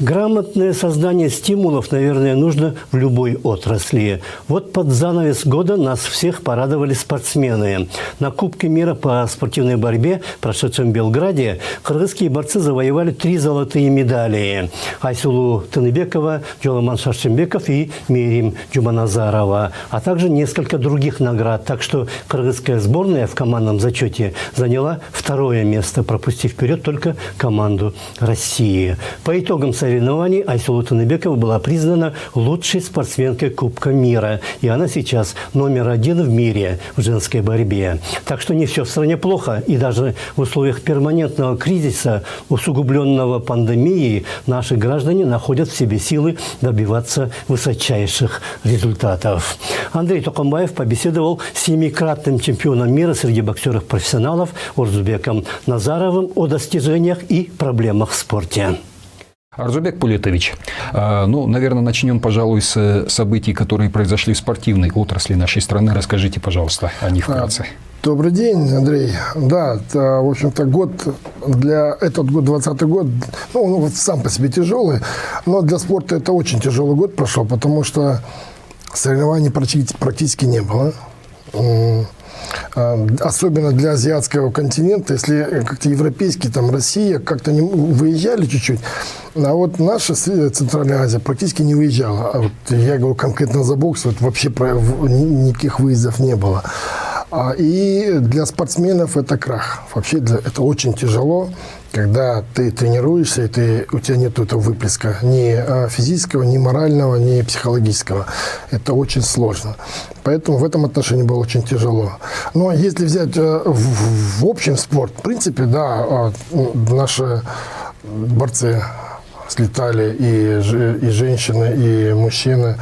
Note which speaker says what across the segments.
Speaker 1: Грамотное создание стимулов, наверное, нужно в любой отрасли. Вот под занавес года нас всех порадовали спортсмены. На Кубке мира по спортивной борьбе, прошедшем в Белграде, кыргызские борцы завоевали 3 золотые медали. Айсулу Тыныбекова, Джоламан Шаршембеков и Мерим Джуманазарова, а также несколько других наград. Так что кыргызская сборная в командном зачете заняла 2-е место, пропустив вперед только команду России. По итогам соревнований Айсулу Тыныбекова была признана лучшей спортсменкой Кубка мира. И она сейчас номер 1 в мире в женской борьбе. Так что не все в стране плохо. И даже в условиях перманентного кризиса, усугубленного пандемией, наши граждане находят в себе силы добиваться высочайших результатов. Андрей Токамбаев побеседовал с 7-кратным чемпионом мира среди боксеров-профессионалов Орзубеком Назаровым о достижениях и проблемах в спорте.
Speaker 2: Арзубек Пулетович, наверное, начнем, пожалуй, с событий, которые произошли в спортивной отрасли нашей страны. Расскажите, пожалуйста, о них вкратце.
Speaker 3: Добрый день, Андрей. Да, в общем-то, этот год, 2020 год, вот сам по себе тяжелый, но для спорта это очень тяжелый год прошел, потому что соревнований практически не было. Особенно для азиатского континента, если как-то европейский, там Россия, как-то не выезжали чуть-чуть, а вот наша Центральная Азия практически не выезжала. А вот я говорю конкретно за бокс, вот вообще никаких выездов не было. И для спортсменов это крах. Вообще это очень тяжело, когда ты тренируешься, и у тебя нет этого выплеска ни физического, ни морального, ни психологического. Это очень сложно. Поэтому в этом отношении было очень тяжело. Но если взять в общем спорт, в принципе, да, наши борцы слетали, и женщины, и мужчины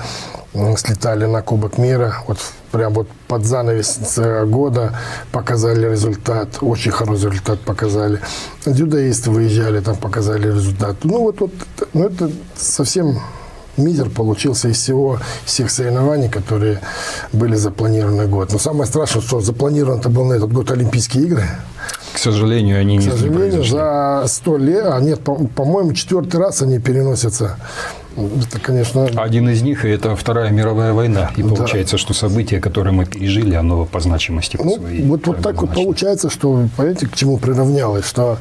Speaker 3: слетали на Кубок мира. Вот прям вот под занавес года показали результат. Очень хороший результат показали. Дзюдоисты выезжали, там показали результат. Это совсем мизер получился из всех соревнований, которые были запланированы год. Но самое страшное, что запланировано-то был на этот год Олимпийские игры.
Speaker 2: К сожалению, они не произошли.
Speaker 3: За 100 лет, по-моему, 4-й раз они переносятся. Это, конечно...
Speaker 2: Один из них – это Вторая мировая война. И получается, что событие, которое мы пережили, оно по значимости по своей.
Speaker 3: Вот так вот получается, что, понимаете, к чему приравнялось. Что...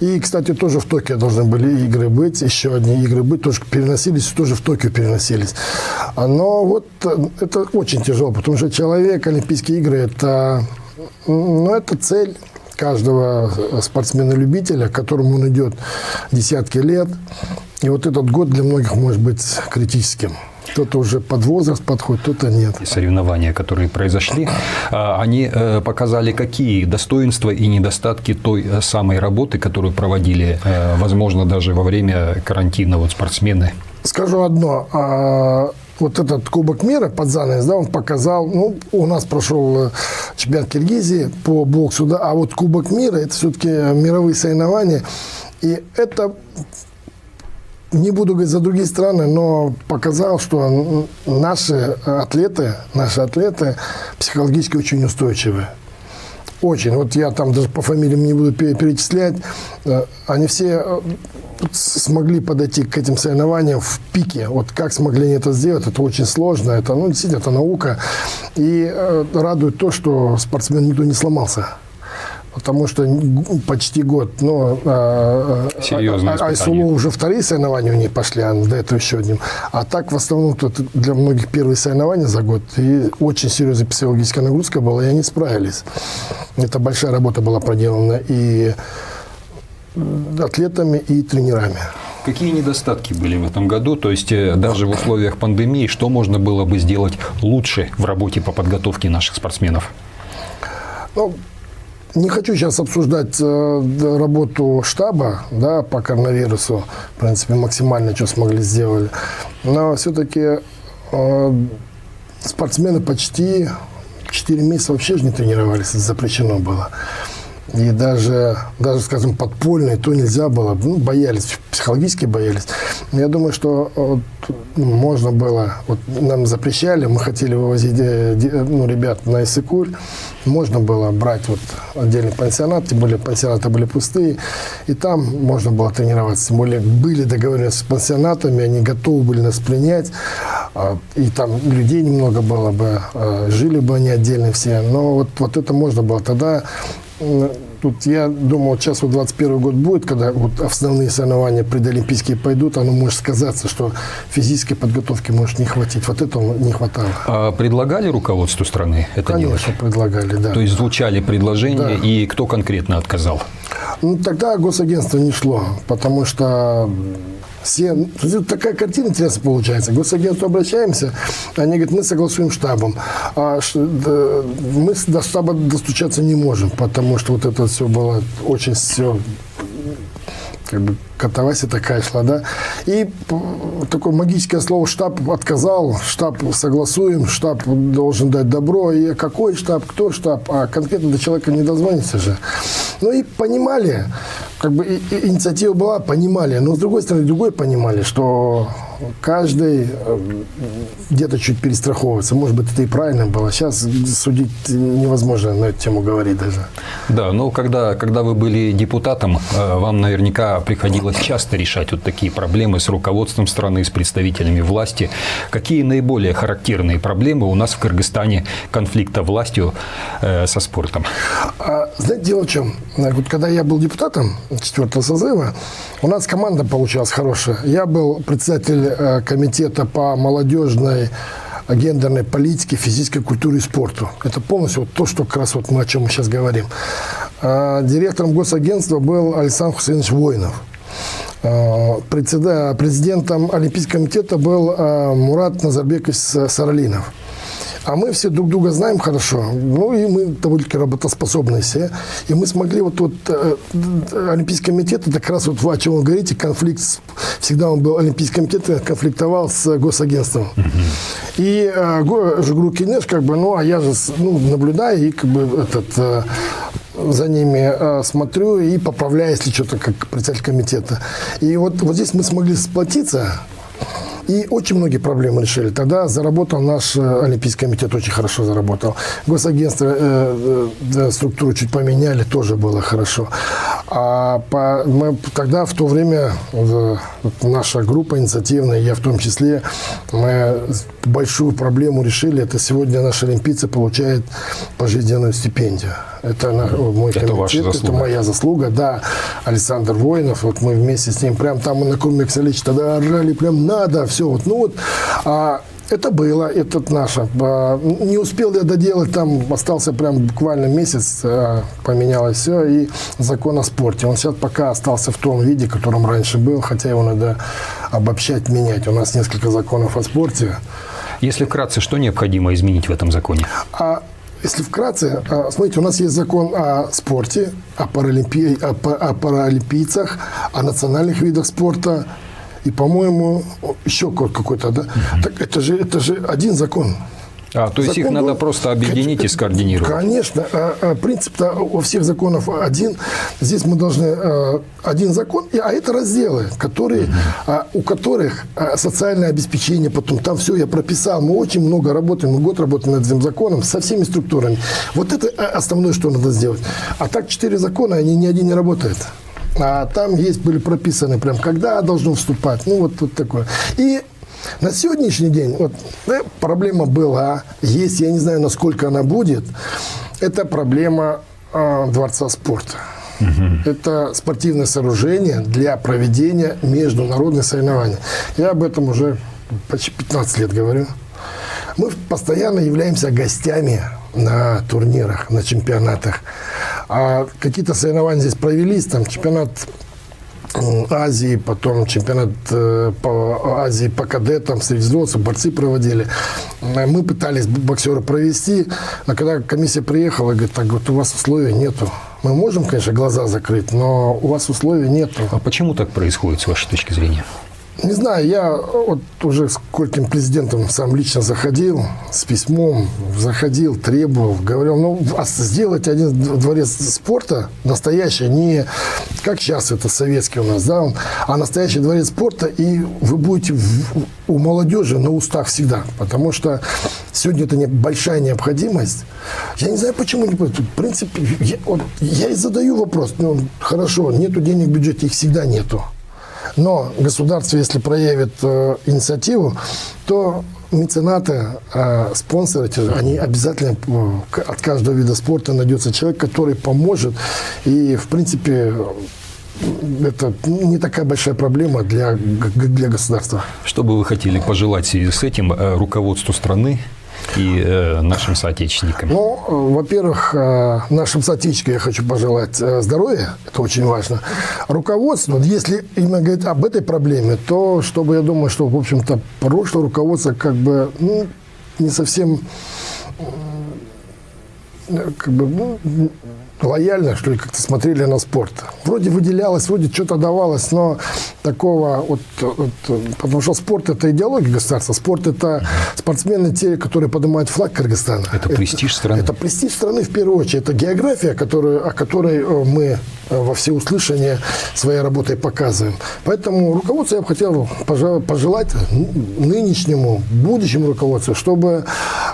Speaker 3: И, кстати, тоже в Токио должны были игры быть, еще одни игры быть, тоже переносились, тоже в Токио переносились. Но вот это очень тяжело, потому что человек, Олимпийские игры – это цель каждого спортсмена-любителя, к которому он идет десятки лет. И вот этот год для многих может быть критическим. Кто-то уже под возраст подходит, кто-то нет.
Speaker 2: И соревнования, которые произошли, они показали, какие достоинства и недостатки той самой работы, которую проводили, возможно, даже во время карантина спортсмены.
Speaker 3: Скажу одно. Вот этот Кубок мира под занавес, да, он показал, у нас прошел чемпионат Киргизии по боксу, да, а вот Кубок мира – это все-таки мировые соревнования. И это, не буду говорить за другие страны, но показал, что наши атлеты психологически очень устойчивы. Очень. Вот я там даже по фамилиям не буду перечислять. Они все смогли подойти к этим соревнованиям в пике. Вот как смогли они это сделать, это очень сложно. Это, действительно, это наука. И радует то, что спортсмен никто не сломался. Потому что почти год. Айсулу уже 2-е соревнования у них пошли, а до этого еще одним. А так, в основном, для многих первые соревнования за год. И очень серьезная психологическая нагрузка была, и они справились. Это большая работа была проделана и атлетами, и тренерами.
Speaker 2: Какие недостатки были в этом году? То есть, даже в условиях пандемии, что можно было бы сделать лучше в работе по подготовке наших спортсменов?
Speaker 3: Не хочу сейчас обсуждать работу штаба, да, по коронавирусу. В принципе, максимально, что смогли, сделали. Но все-таки спортсмены почти 4 месяца вообще же не тренировались, запрещено было. И даже, скажем, подпольные, то нельзя было. Боялись, психологически боялись. Я думаю, что можно было. Вот нам запрещали, мы хотели вывозить ребят на Иссык-Куль. можно было брать вот отдельный пансионат, тем более пансионаты были пустые, и там можно было тренироваться. Тем более были договоренности с пансионатами, они готовы были нас принять, и там людей немного было бы, жили бы они отдельно все. Но вот это можно было тогда. Тут я думаю, сейчас вот 21 год будет, когда вот основные соревнования предолимпийские пойдут, оно может сказаться, что физической подготовки может не хватить. Вот этого не хватало.
Speaker 2: А предлагали руководству страны это делать?
Speaker 3: Конечно, предлагали, да.
Speaker 2: То есть звучали предложения,
Speaker 3: Да.
Speaker 2: и кто конкретно отказал?
Speaker 3: Ну, тогда госагентство не шло, потому что все... Такая картина интересная получается. К госагентству обращаемся, они говорят, мы согласуем штабом. Мы до штаба достучаться не можем, потому что вот это все было очень все... Как бы катавасия такая шла, да. И такое магическое слово «штаб» отказал, штаб согласуем, штаб должен дать добро. И какой штаб, кто штаб, а конкретно до человека не дозвонится же. Ну и понимали, как бы инициатива была, понимали, но с другой стороны, другой понимали, что каждый где-то чуть перестраховывается. Может быть, это и правильно было. Сейчас судить невозможно на эту тему говорить даже.
Speaker 2: Да, но когда вы были депутатом, вам наверняка приходилось часто решать вот такие проблемы с руководством страны, с представителями власти. Какие наиболее характерные проблемы у нас в Кыргызстане конфликта властью со спортом?
Speaker 3: Знаете, дело в чем? Вот когда я был депутатом 4-го созыва, у нас команда получалась хорошая. Я был председатель комитета по молодежной гендерной политике, физической культуре и спорту. Это полностью вот то, что как раз вот мы о чем мы сейчас говорим. Директором госагентства был Александр Хусейнович Воинов. Президентом Олимпийского комитета был Мурат Назарбекович Саралинов. А мы все друг друга знаем хорошо, ну и мы довольно-таки работоспособные все. И мы смогли Олимпийский комитет, это как раз вот о чем вы говорите, конфликт, всегда он был, Олимпийский комитет конфликтовал с госагентством. И Жигуру Кинеш, как бы, ну а я же наблюдаю и как бы за ними смотрю и поправляю, если что-то, как председатель комитета. И вот здесь мы смогли сплотиться. И очень многие проблемы решили. Тогда заработал наш Олимпийский комитет, очень хорошо заработал. Госагентство, структуру чуть поменяли, тоже было хорошо. Мы тогда, в то время, наша группа инициативная, я в том числе, мы большую проблему решили. Это сегодня наши олимпийцы получают пожизненную стипендию. Это мой комитет,
Speaker 2: ваша заслуга.
Speaker 3: это моя заслуга, да. Александр Воинов, вот мы вместе с ним, прям там мы на Курмекс Ильич тогда орали, прям надо, все, вот, ну вот. Это было, это наше. Не успел я доделать, там остался прям буквально месяц, поменялось все, и закон о спорте. Он сейчас пока остался в том виде, в котором раньше был, хотя его надо обобщать, менять. У нас несколько законов о спорте.
Speaker 2: Если вкратце, что необходимо изменить в этом законе?
Speaker 3: Если вкратце, смотрите, у нас есть закон о спорте, о паралимпийцах, о национальных видах спорта и, по-моему, еще какой-то, да? Так это же один закон.
Speaker 2: То есть их надо просто объединить и скоординировать?
Speaker 3: Конечно. Принцип-то у всех законов один. Здесь мы должны один закон, а это разделы, у которых социальное обеспечение, потом там все я прописал. Мы очень много работаем, мы год работаем над этим законом со всеми структурами. Вот это основное, что надо сделать. А так 4 закона, они ни один не работают. А там были прописаны прям, когда должно вступать. Ну, вот такое. И на сегодняшний день проблема была, есть, я не знаю, насколько она будет, это проблема Дворца спорта. Это спортивное сооружение для проведения международных соревнований. Я об этом уже почти 15 лет говорю. Мы постоянно являемся гостями на турнирах, на чемпионатах. Какие-то соревнования здесь провелись, там чемпионат Азии, потом чемпионат по Азии по кадетам, среди взрослых, борцы проводили. Мы пытались боксера провести, но когда комиссия приехала, говорит, так вот у вас условий нету. Мы можем, конечно, глаза закрыть, но у вас условий нету.
Speaker 2: А почему так происходит, с вашей точки зрения?
Speaker 3: Не знаю, я вот уже скольким президентом сам лично заходил с письмом, заходил, требовал, говорил, ну, сделать один дворец спорта настоящий, не как сейчас это советский у нас, да, а настоящий дворец спорта, и вы будете у молодежи на устах всегда, потому что сегодня это большая необходимость. Я не знаю, почему не будет. В принципе, я и задаю вопрос, ну, хорошо, нету денег в бюджете, их всегда нету. Но государство, если проявит инициативу, то меценаты, спонсоры, они обязательно от каждого вида спорта найдется человек, который поможет. И, в принципе, это не такая большая проблема для государства.
Speaker 2: Что бы вы хотели пожелать в связи с этим руководству страны и нашим соотечественникам?
Speaker 3: Ну, во-первых, нашим соотечественникам я хочу пожелать здоровья, это очень важно. Руководство, если именно говорить об этой проблеме, то, чтобы, я думаю, что, в общем-то, прошлое руководство как бы, ну, не совсем как бы, ну, лояльно, что ли, как-то смотрели на спорт. Вроде выделялось, вроде что-то давалось, но такого потому что спорт – это идеология государства, спорт – это спортсмены, те, которые поднимают флаг Кыргызстана.
Speaker 2: Это престиж страны.
Speaker 3: Это престиж страны в первую очередь. Это география, о которой мы во всеуслышание своей работой показываем. Поэтому руководству я бы хотел пожелать нынешнему, будущему руководству, чтобы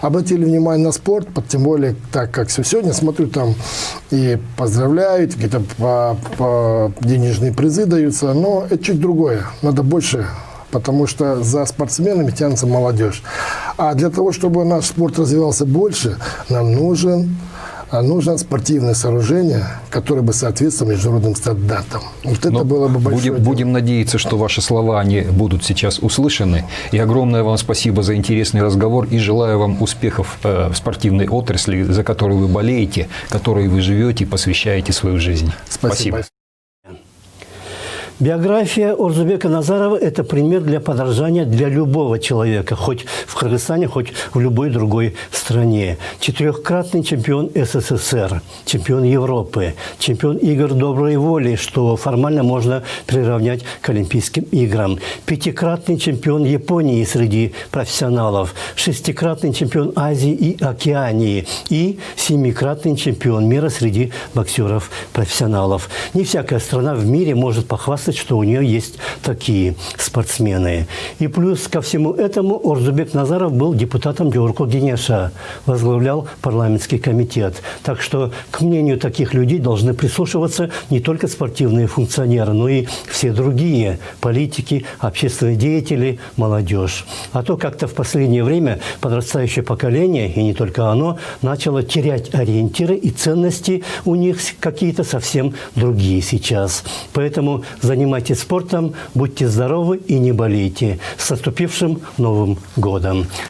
Speaker 3: обратили внимание на спорт, тем более, так как сегодня смотрю, там и поздравляют, какие-то денежные призы даются, но это чуть другое. Надо больше, потому что за спортсменами тянется молодежь. А для того, чтобы наш спорт развивался больше, нам нужно спортивное сооружение, которое бы соответствовало международным стандартам. Вот это было бы большое дело.
Speaker 2: Будем надеяться, что ваши слова они будут сейчас услышаны. И огромное вам спасибо за интересный разговор. И желаю вам успехов в спортивной отрасли, за которую вы болеете, которой вы живете и посвящаете свою жизнь.
Speaker 3: Спасибо.
Speaker 1: Биография Орзубека Назарова – это пример для подражания для любого человека, хоть в Кыргызстане, хоть в любой другой стране. Четырехкратный чемпион СССР, чемпион Европы, чемпион игр доброй воли, что формально можно приравнять к Олимпийским играм. Пятикратный чемпион Японии среди профессионалов, шестикратный чемпион Азии и Океании и семикратный чемпион мира среди боксеров-профессионалов. Не всякая страна в мире может похвастаться, что у нее есть такие спортсмены. И плюс ко всему этому Орзубек Назаров был депутатом Георгу Генеша, возглавлял парламентский комитет. Так что к мнению таких людей должны прислушиваться не только спортивные функционеры, но и все другие политики, общественные деятели, молодежь. А то как-то в последнее время подрастающее поколение, и не только оно, начало терять ориентиры и ценности у них какие-то совсем другие сейчас. Поэтому занимайтесь спортом, будьте здоровы и не болейте. С наступившим Новым годом!